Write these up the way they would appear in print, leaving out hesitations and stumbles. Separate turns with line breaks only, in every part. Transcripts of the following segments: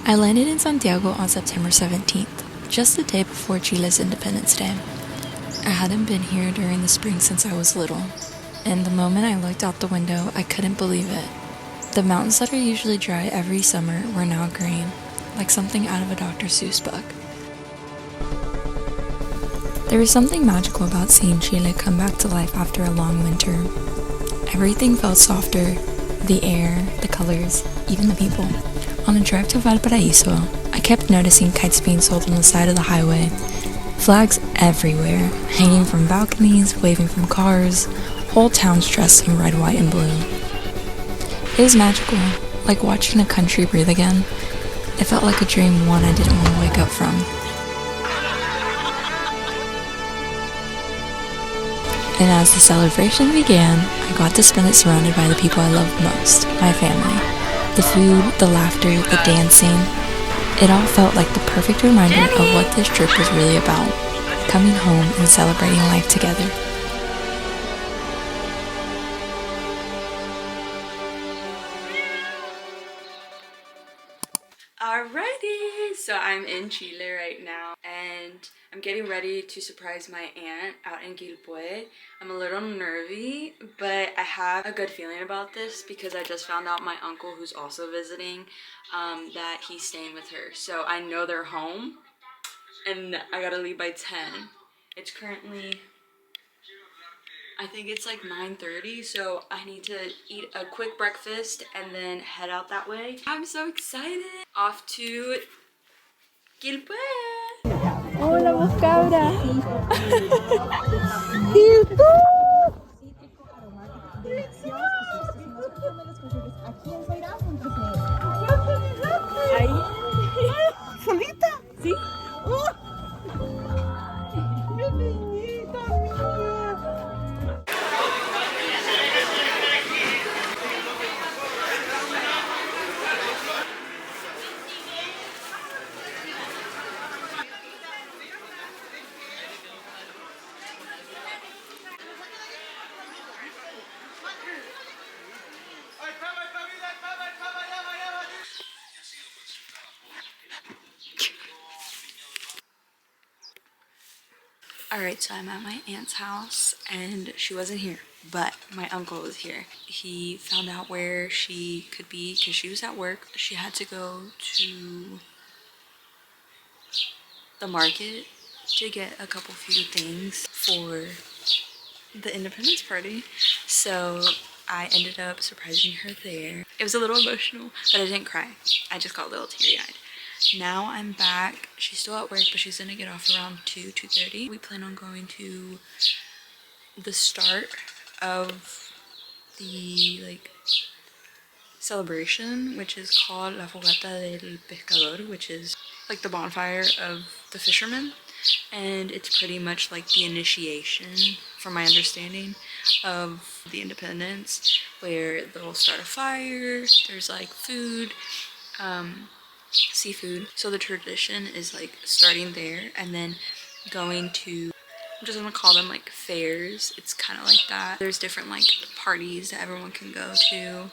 I landed in Santiago on September 17th, just the day before Chile's Independence Day. I hadn't been here during the spring since I was little, and the moment I looked out the window, I couldn't believe it. The mountains that are usually dry every summer were now green, like something out of a Dr. Seuss book. There was something magical about seeing Chile come back to life after a long winter. Everything felt softer, the air, the colors, even the people. On the drive to Valparaiso, I kept noticing kites being sold on the side of the highway. Flags everywhere, hanging from balconies, waving from cars, whole towns dressed in red, white, and blue. It was magical, like watching a country breathe again. It felt like a dream, one I didn't want to wake up from. And as the celebration began, I got to spend it surrounded by the people I loved most, my family. The food, the laughter, the dancing, it all felt like the perfect reminder of what this trip was really about, coming home and celebrating life together. Alrighty, so I'm in Chile right now and I'm getting ready to surprise my aunt out in Quilpué. I'm a little nervy, but I have a good feeling about this because I just found out my uncle, who's also visiting, that he's staying with her. So I know they're home and I gotta leave by 10. It's currently, I think it's like 9:30, so I need to eat a quick breakfast and then head out that way. I'm so excited. Off to Quilpué. Hola, vos cabra.
¿Solita?
Sí.
¡Oh! ¡Mi niñita mía!
Alright, so I'm at my aunt's house and she wasn't here, but my uncle was here. He found out where she could be because she was at work. She had to go to the market to get a couple few things for the Independence Party. So I ended up surprising her there. It was a little emotional, but I didn't cry. I just got a little teary-eyed. Now I'm back. She's still at work, but she's gonna get off around 2:30. We plan on going to the start of the celebration, which is called La Fogata del Pescador, which is like the bonfire of the fishermen. And it's pretty much like the initiation, from my understanding, of the independence, where they'll start a fire, there's like food, seafood. So the tradition is like starting there and then going to, I'm just gonna call them like fairs. It's kind of like that. There's different like parties that everyone can go to.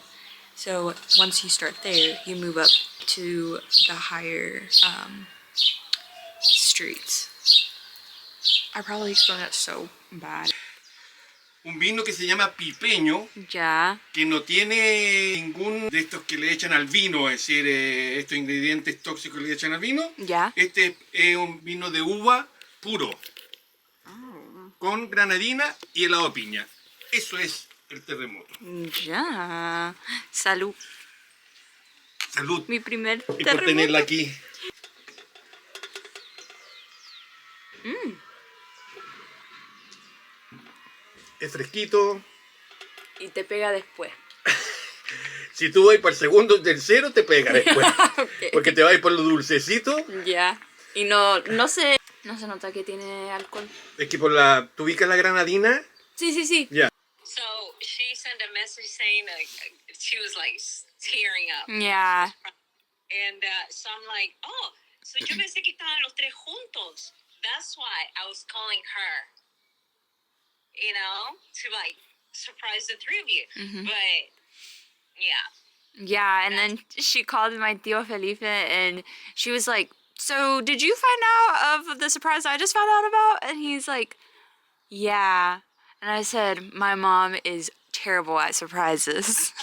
So once you start there, you move up to the higher streets. I probably explained that so bad.
Un vino que se llama pipeño,
Ya.
que no tiene ningún de estos que le echan al vino, es decir, estos ingredientes tóxicos que le echan al vino.
Ya.
Este es un vino de uva puro, con granadina y helado de piña. Eso es el terremoto.
Ya. Salud.
Salud.
Mi primer
Y por
terremoto.
tenerla aquí. Es fresquito.
Y te pega después.
Si tú vas por el segundo o tercero, te pega después.
Ok.
Porque te vas por lo dulcecito.
Ya. Y no se nota que tiene alcohol.
Es que por la... ¿Tú ubicas la granadina?
Sí, sí, sí.
Ya.
So she sent a message saying she was like tearing up.
Yeah.
And so I'm like, oh, so yo pensé que estaban los tres juntos. That's why I was calling her, you know, to like surprise the three of you.
Mm-hmm.
But yeah,
Yeah, and then she called my tío Felipe and she was like, so did you find out of the surprise I just found out about? And he's like, yeah. And I said, my mom is terrible at surprises.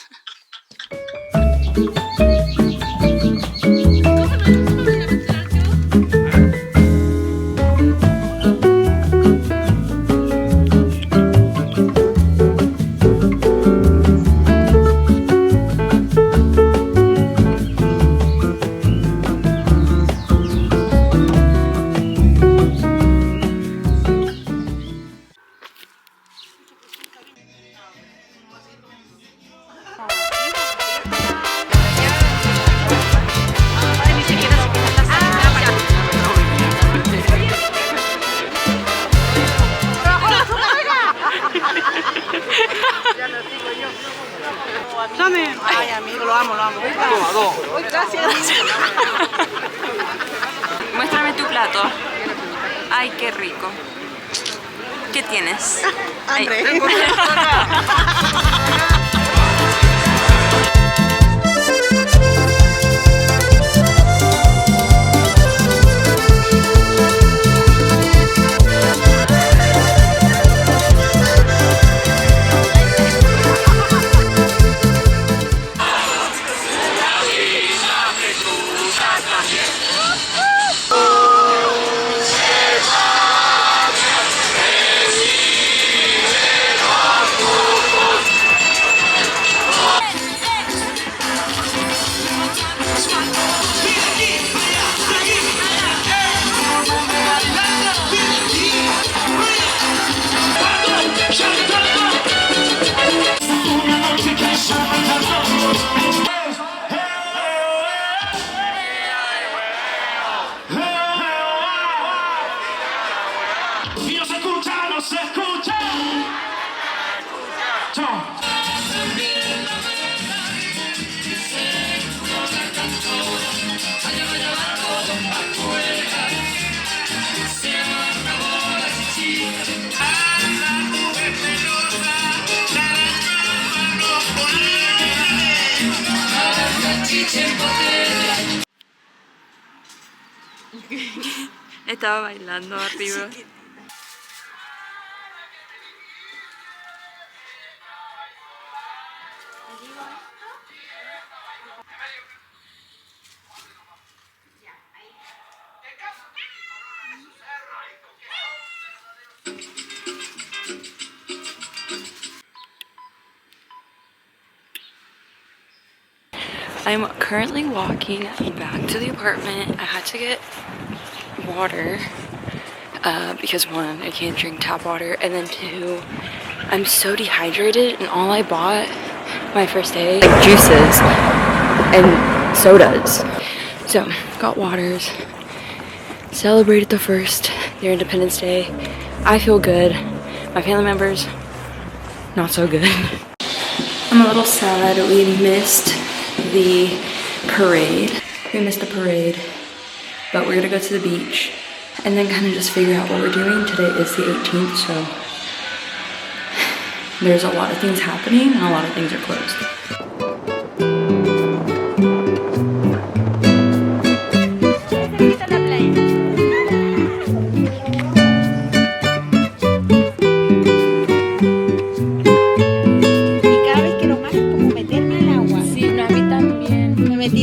Dame. Ay, amigo, lo amo, lo amo. Gracias.
Muéstrame tu plato. Ay, qué rico. ¿Qué tienes?
Hambre.
Ay.
Y no se escucha, no se escucha. Chao.
Estaba bailando arriba. I'm currently walking back to the apartment. I had to get water because one, I can't drink tap water, and then two, I'm so dehydrated, and all I bought my first day, like juices and sodas. So, got waters, celebrated their Independence Day. I feel good. My family members, not so good. I'm a little sad we missed the parade. We missed the parade, but we're gonna go to the beach and then kind of just figure out what we're doing. Today is the 18th, so there's a lot of things happening and a lot of things are closed.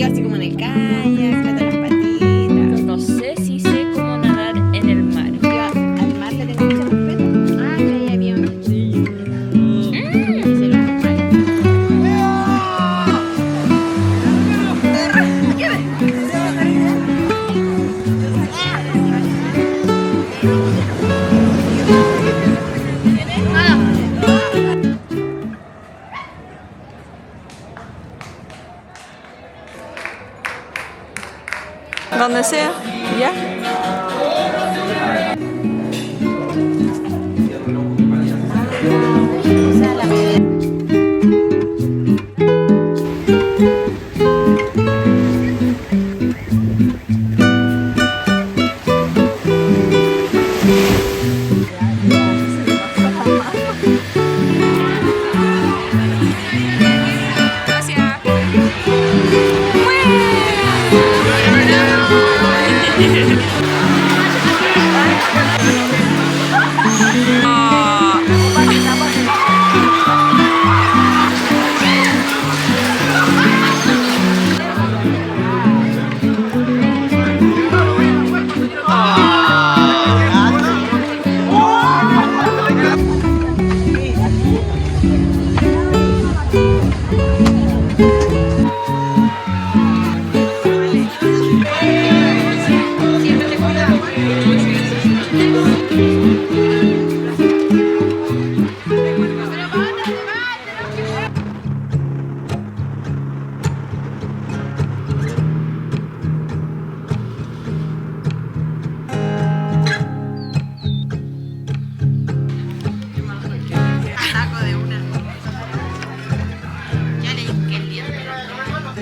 Así como en el kayak, meto las patitas.
No sé si sé cómo nadar en el mar.
Yo al mar le tengo mucho respeto. Ah, que hay aviones. Y se lo
donde sea, ya. Gracias.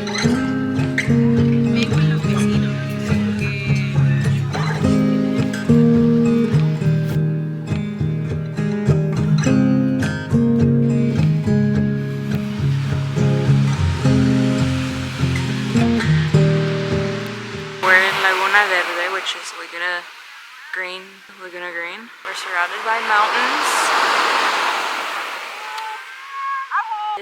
Vengo con los vecinos.
We're in Laguna Verde, which is Laguna Green. We're surrounded by mountains.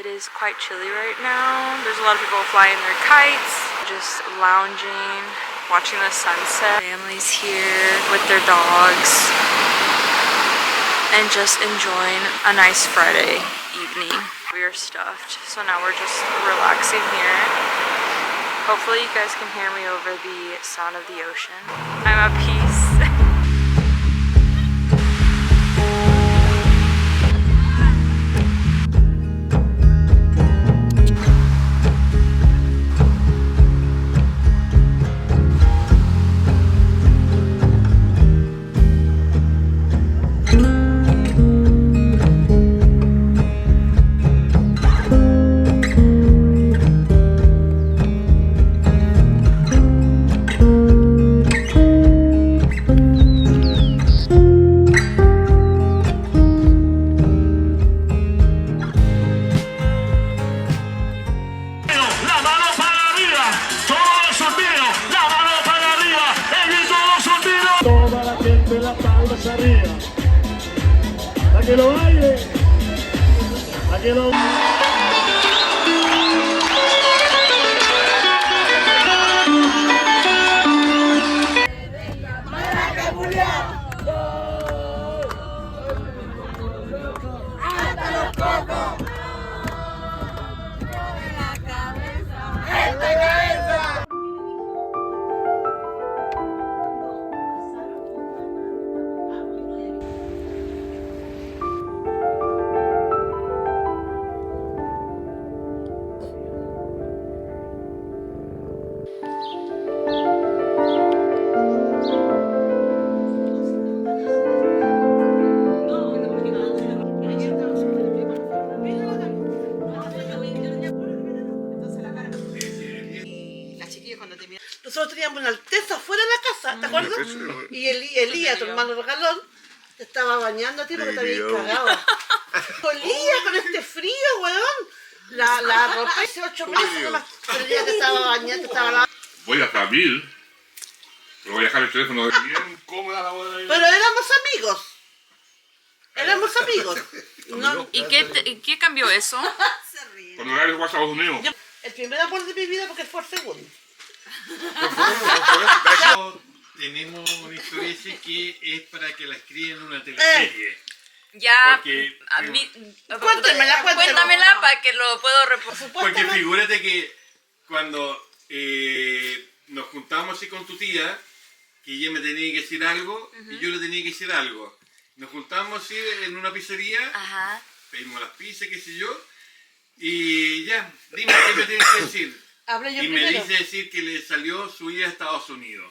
It is quite chilly right now. There's a lot of people flying their kites, just lounging, watching the sunset. Families here with their dogs and just enjoying a nice Friday evening. We are stuffed, so now we're just relaxing here. Hopefully you guys can hear me over the sound of the ocean. I'm at peace.
La mano para arriba, todos son míos. La mano para arriba, ellos todos son míos. Toda la gente la palmas arriba. A que lo baile, a que lo
Nosotros teníamos una alteza fuera de la casa, ¿te acuerdas? Y Elías, tu hermano regalón, te estaba bañando a ti porque te habías cagado. Elías, con este frío, weón. La ropa hace 8 meses nomás. Pero Elías te estaba bañando, te estaba lavando.
Voy a salir. Pero voy a dejar el teléfono bien cómoda la boda.
Pero éramos amigos. Éramos amigos. No,
¿Y qué cambió eso?
Cuando regreso a Estados Unidos.
el primer amor de mi vida porque fue el segundo.
Tenemos una historia así que es para que la escriban en una teleserie.
Ya,
Porque-
a mí,
Cuéntamela.
cuéntamela para que lo puedo reposar.
Porque figúrate que cuando nos juntamos así con tu tía, que ella me tenía que decir algo y yo le tenía que decir algo. Nos juntamos así en una pizzería,
Ajá.
pedimos las pizzas, qué sé yo, y ya, dime qué me tienes que decir.
Hablé yo
Y me
primero.
dice decir que le salió su ida a Estados Unidos.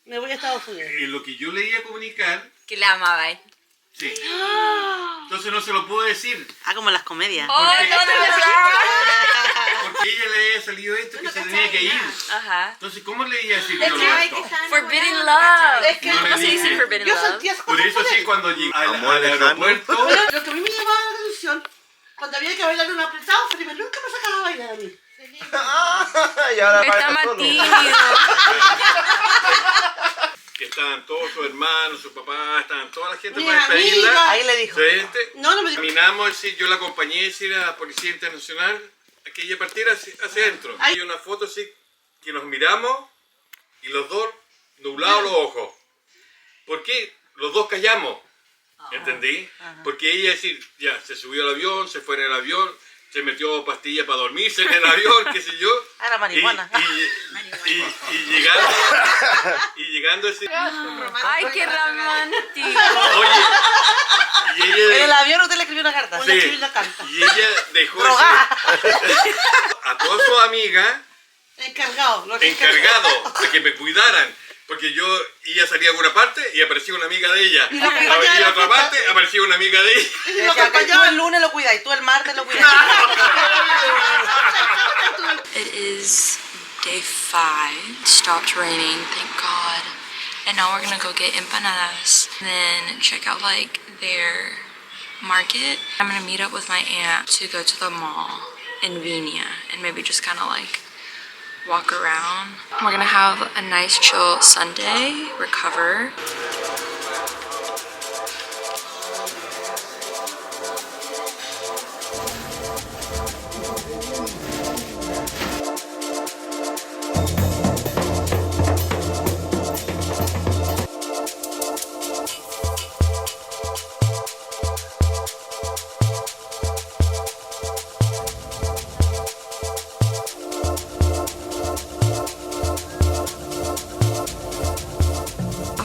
Me voy a Estados Unidos.
Lo que yo le iba a comunicar,
Que le amaba, ¿eh?
sí. Entonces no se lo puedo decir.
Ah, como las comedias.
¡Oh, no, de verdad!
Porque ella le había salido esto que se tenía que ir.
Ajá.
Entonces, ¿cómo le iba a decir yo esto?
Forbidden love.
Es que
No le
¿Cómo se dice
dije.
forbidden
yo
love?
sentía esas
Por
cosas
eso
por
sí,
él.
cuando llegué
Amor
al
lejano.
aeropuerto,
Pero lo que a mí me llamaba la atención, cuando había que bailar un apretado, Felipe nunca me sacaba a bailar a mí.
Y ahora
Está
baila
más
solo.
tímido.
que estaban todos sus hermanos, su papá, estaban toda la gente
Mi
para despedirla.
amiga.
Ahí le dijo.
No me dijo.
Caminamos, sí, yo la acompañé decir, a la Policía Internacional a que ella partiera hacia adentro.
Ay.
Hay una foto así que nos miramos y los dos nublados los ojos. ¿Por qué? Los dos callamos. ¿Entendí? Porque ella decir, ya, se subió al avión, se fue en el avión, se metió pastillas para dormirse en el avión, qué sé yo.
Ah, la marihuana.
Y llegando así,
Ay, qué romántico.
oye, y ella...
En el avión usted le escribió una carta.
Sí,
Le escribí una carta.
y ella dejó
Drogada.
a todas sus amigas
Encargado. Los
encargados de que me cuidaran. Porque ella salía a una parte y aparecía una amiga de ella.
Y lo acompañaba
Venía a
a la
otra
fiesta.
parte, aparecía una amiga de ella.
Y lo acompañaba el lunes lo cuidáis, tú el martes lo cuidáis.
It is day 5. It stopped raining, thank God. And now we're gonna go get empanadas. And then check out like their market. I'm gonna meet up with my aunt to go to the mall in Viña and maybe just kind of like walk around. We're gonna have a nice chill Sunday, recover.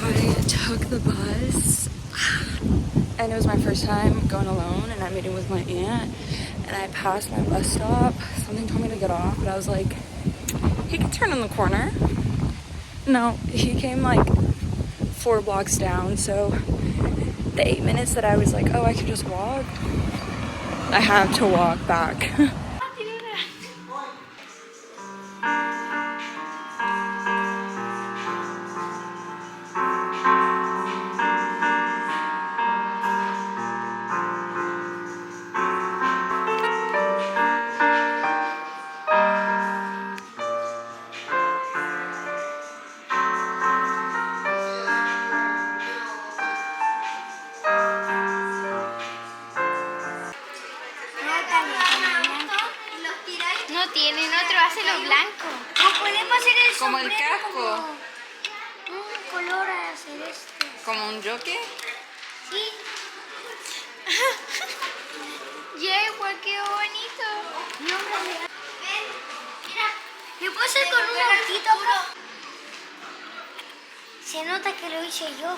I took the bus and it was my first time going alone, and I'm meeting with my aunt, and I passed my bus stop. Something told me to get off, but I was like, he can turn in the corner. No, he came like 4 blocks down, so the 8 minutes that I was like, oh, I could just walk, I have to walk back.
No tienen otro, hazlo blanco. O podemos hacer el
Como el
sombrero
casco.
como un color celeste.
Como un jockey.
Sí. Ya igual quedó bonito. No, ven, mira. ¿Me puedo hacer con un autito acá? Se nota que lo hice yo.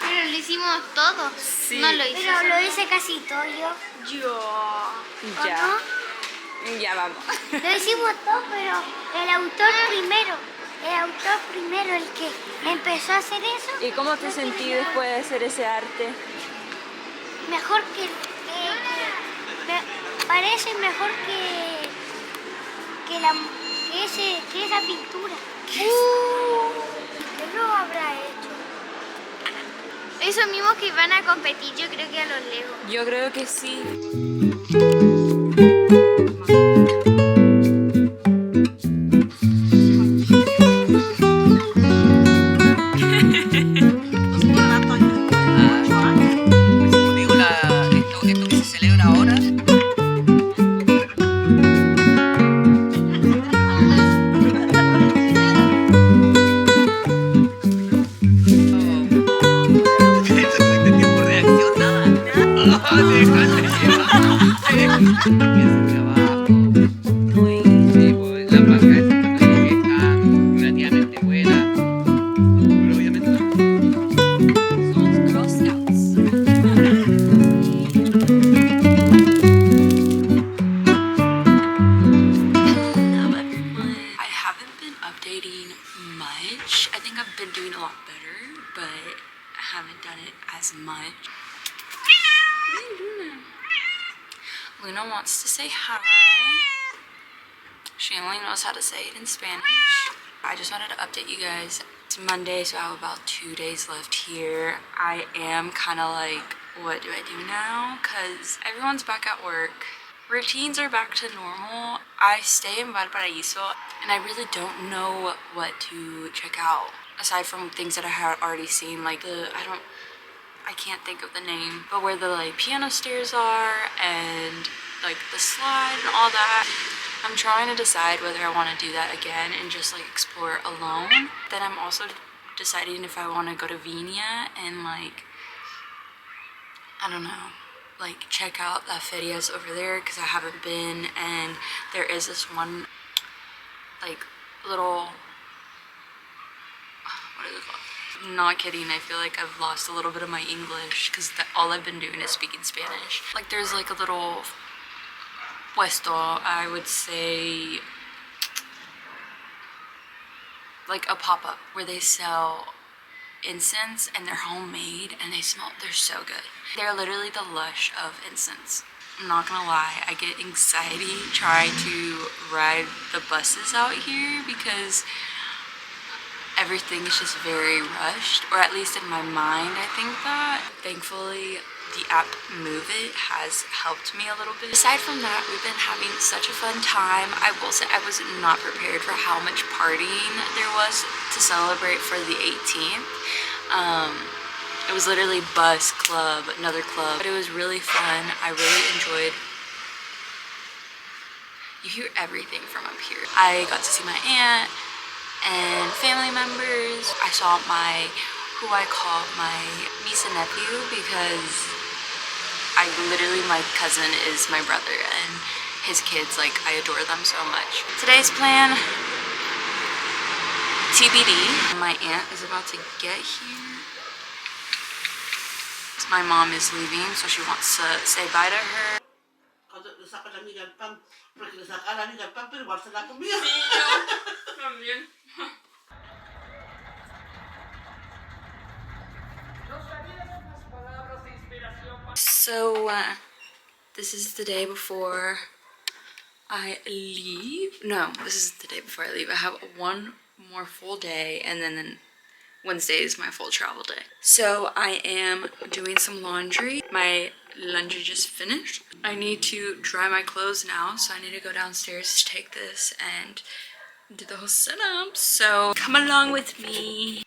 Pero lo hicimos todos.
Sí.
No lo hice. Pero lo hice casi todo yo.
Ya.
¿No?
Ya vamos.
Lo hicimos todo, pero el autor primero, el que empezó a hacer eso.
¿Y cómo te
no
sentí
tiene nada.
después de hacer ese arte?
Mejor parece mejor que esa pintura. ¿Qué lo habrá hecho? Eso mismo que van a competir, yo creo que a los Legos.
Yo creo que sí.
Esto que se celebra ahora.
much. I think I've been doing a lot better, but I haven't done it as much. What are you doing now? Luna wants to say hi. She only knows how to say it in Spanish. I just wanted to update you guys. It's Monday, so I have about 2 days left here. I am kind of like, what do I do now? Because everyone's back at work. Routines are back to normal. I stay in Valparaíso, and I really don't know what to check out. Aside from things that I had already seen, like I can't think of the name, but where the like piano stairs are and like the slide and all that. I'm trying to decide whether I want to do that again and just like explore alone. Then I'm also deciding if I want to go to Viña and like, I don't know, like check out las ferias over there because I haven't been. And there is this one like little, what is it called? I'm not kidding, I feel like I've lost a little bit of my English because all I've been doing is speaking Spanish. Like there's like a little puesto, I would say, like a pop-up where they sell incense and they're homemade and they're so good. They're literally the Lush of incense. I'm not gonna lie, I get anxiety trying to ride the buses out here because everything is just very rushed, or at least in my mind I think that. Thankfully, the app Move It has helped me a little bit. Aside from that, we've been having such a fun time. I will say I was not prepared for how much partying there was to celebrate for the 18th. It was literally bus, club, another club, but it was really fun. I really enjoyed. You hear everything from up here. I got to see my aunt and family members. I saw who I call my niece and nephew, because my cousin is my brother, and his kids, like, I adore them so much. Today's plan, TBD. My aunt is about to get here. My mom is leaving, so she wants to say bye to her.
Cuando le saca la amiga el pan, porque le saca la amiga el pan, pero igual se la comía.
Sí, yo también. So, this is the day before I leave. No, this is the day before I leave. I have one more full day, and then Wednesday is my full travel day. So I am doing some laundry. My laundry just finished. I need to dry my clothes now, so I need to go downstairs to take this and do the whole setup. So come along with me.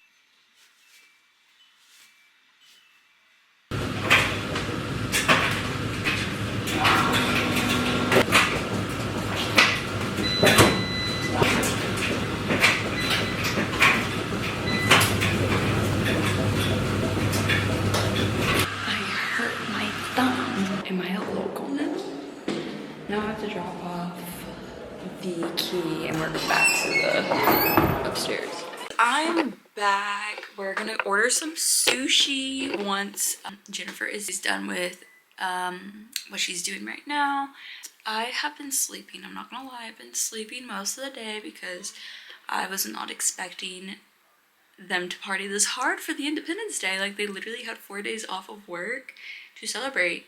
Am I a local now? Now I have to drop off the key and we're back to the upstairs. I'm back. We're gonna order some sushi once Jennifer is done with what she's doing right now. I have been sleeping. I'm not gonna lie, I've been sleeping most of the day because I was not expecting them to party this hard for the Independence Day. Like, they literally had 4 days off of work to celebrate,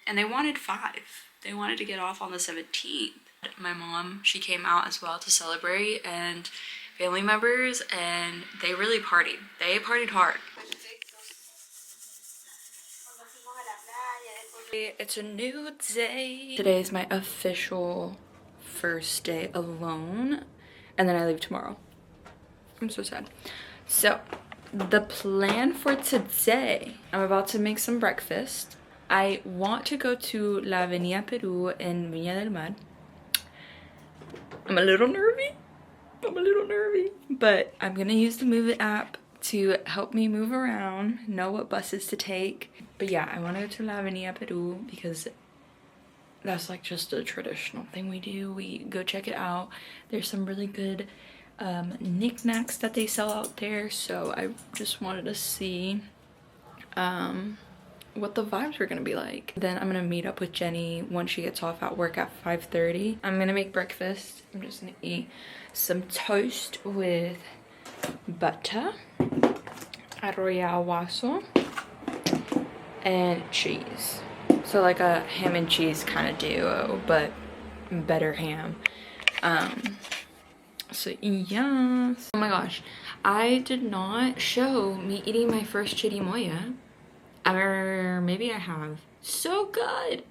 and they wanted 5. They wanted to get off on the 17th. My mom, she came out as well to celebrate, and family members, and they really partied. They partied hard. It's a new day. Today is my official first day alone, and then I leave tomorrow. I'm so sad. So, the plan for today, I'm about to make some breakfast. I want to go to La Avenida Peru in Viña del Mar. I'm a little nervy, but I'm gonna use the Move It app to help me move around, know what buses to take. But yeah, I want to go to La Avenida Peru because that's like just a traditional thing we do. We go check it out. There's some really good knickknacks that they sell out there, so I just wanted to see what the vibes were gonna be like. Then I'm gonna meet up with Jenny once she gets off at work at 5:30. I'm gonna make breakfast. I'm just gonna eat some toast with butter, arroyo guaso, and cheese. So like a ham and cheese kind of duo, but better ham. So yes. Oh my gosh, I did not show me eating my first chirimoya. Or maybe I have. So good,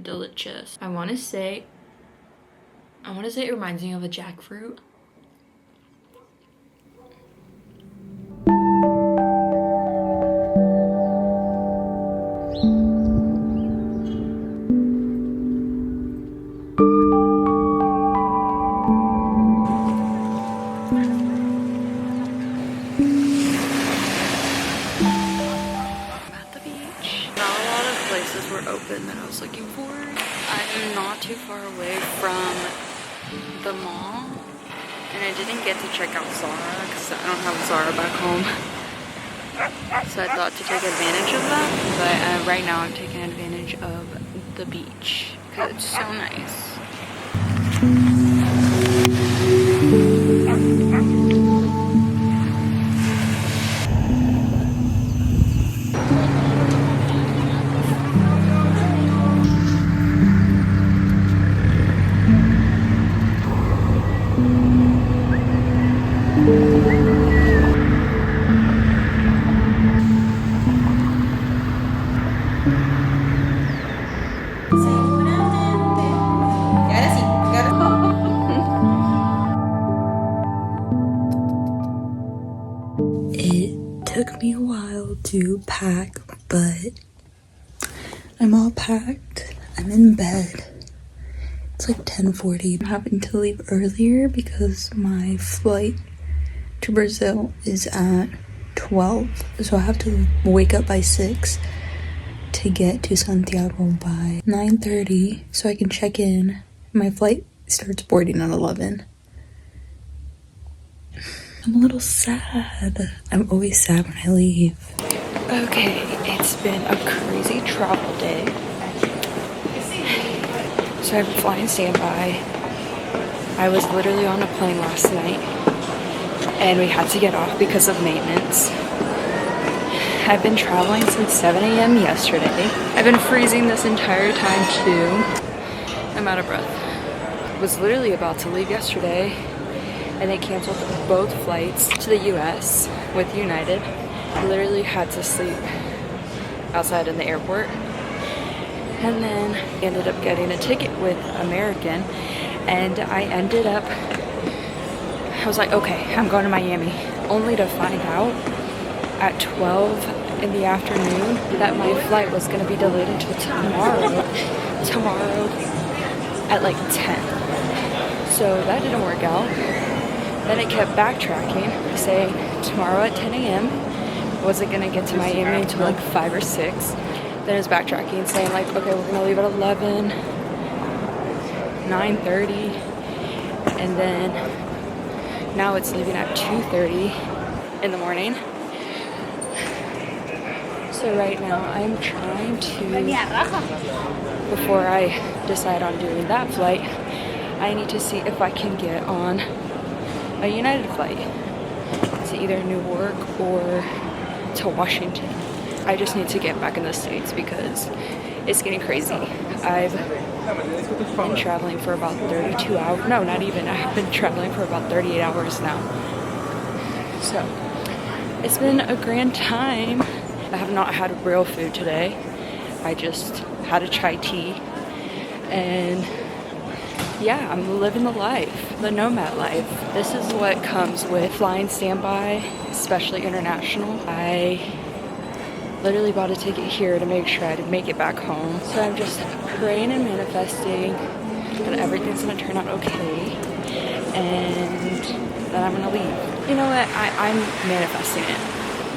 delicious. I want to say it reminds me of a jackfruit. That I was looking for. I'm not too far away from the mall, and I didn't get to check out Zara because I don't have Zara back home, so I thought to take advantage of that. But right now I'm taking advantage of the beach because it's so nice. me a while to pack, but I'm all packed. I'm in bed. It's like 10:40. I'm having to leave earlier because my flight to Brazil is at 12. So I have to wake up by 6 to get to Santiago by 9:30 so I can check in. My flight starts boarding at 11. I'm a little sad. I'm always sad when I leave. Okay, it's been a crazy travel day. So I've been flying standby. I was literally on a plane last night and we had to get off because of maintenance. I've been traveling since 7 a.m. yesterday. I've been freezing this entire time too. I'm out of breath. I was literally about to leave yesterday and they canceled both flights to the US with United. I literally had to sleep outside in the airport. And then ended up getting a ticket with American and I was like, okay, I'm going to Miami, only to find out at 12 in the afternoon that my flight was going to be delayed until tomorrow at like 10. So that didn't work out. Then it kept backtracking, saying tomorrow at 10 a.m. wasn't going to get to Miami until like 5 or 6. Then it's backtracking, saying like, okay, we're gonna leave at 11, 9:30, and then now it's leaving at 2:30 in the morning. So right now I'm trying to, before I decide on doing that flight, I need to see if I can get on a United flight to either Newark or to Washington. I just need to get back in the States because it's getting crazy. I've been traveling for about 32 hours. No, not even. I've been traveling for about 38 hours now. So it's been a grand time. I have not had real food today. I just had a chai tea. And yeah, I'm living the life, the nomad life. This is what comes with flying standby, especially international. I literally bought a ticket here to make sure I'd make it back home. So I'm just praying and manifesting that everything's gonna turn out okay and that I'm gonna leave. You know what, I'm manifesting it.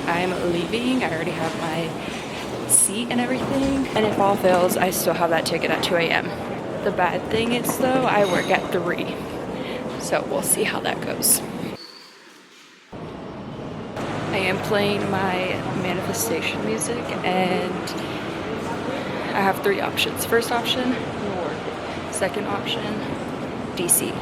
I'm leaving, I already have my seat and everything. And if all fails, I still have that ticket at 2 a.m. The bad thing is though, I work at 3. So we'll see how that goes. I am playing my manifestation music and I have 3 options. First option, Newark. Second option, DC.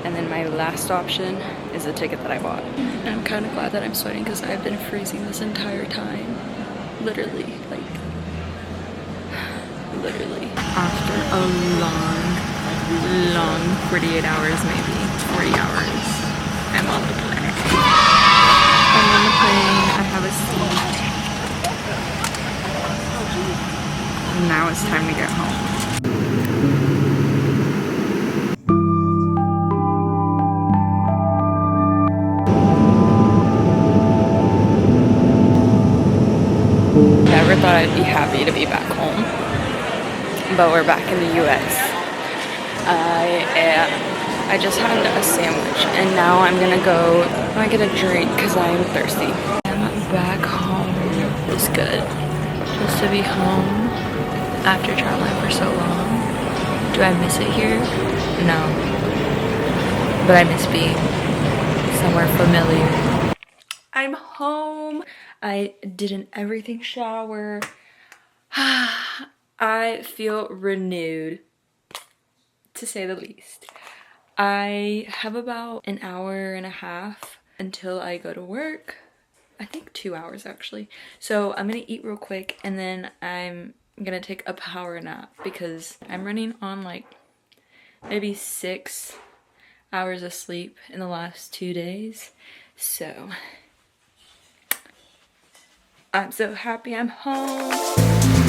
And then my last option is the ticket that I bought. And I'm kind of glad that I'm sweating because I've been freezing this entire time. Literally, like, literally. After a long 48 hours maybe, 40 hours, I'm on the plane. I'm on the plane, I have a seat. And now it's time to get home. Never thought I'd be happy to be back home, but we're back in the US. I just had a sandwich and now I'm gonna go get a drink because I'm thirsty. I'm back home. It's good just to be home after traveling for so long. Do I miss it here? No, but I miss being somewhere familiar. I'm home. I did an everything shower. I feel renewed, to say the least. I have about an hour and a half until I go to work. I think 2 hours actually. So I'm gonna eat real quick and then I'm gonna take a power nap because I'm running on like maybe 6 hours of sleep in the last 2 days. So I'm so happy I'm home.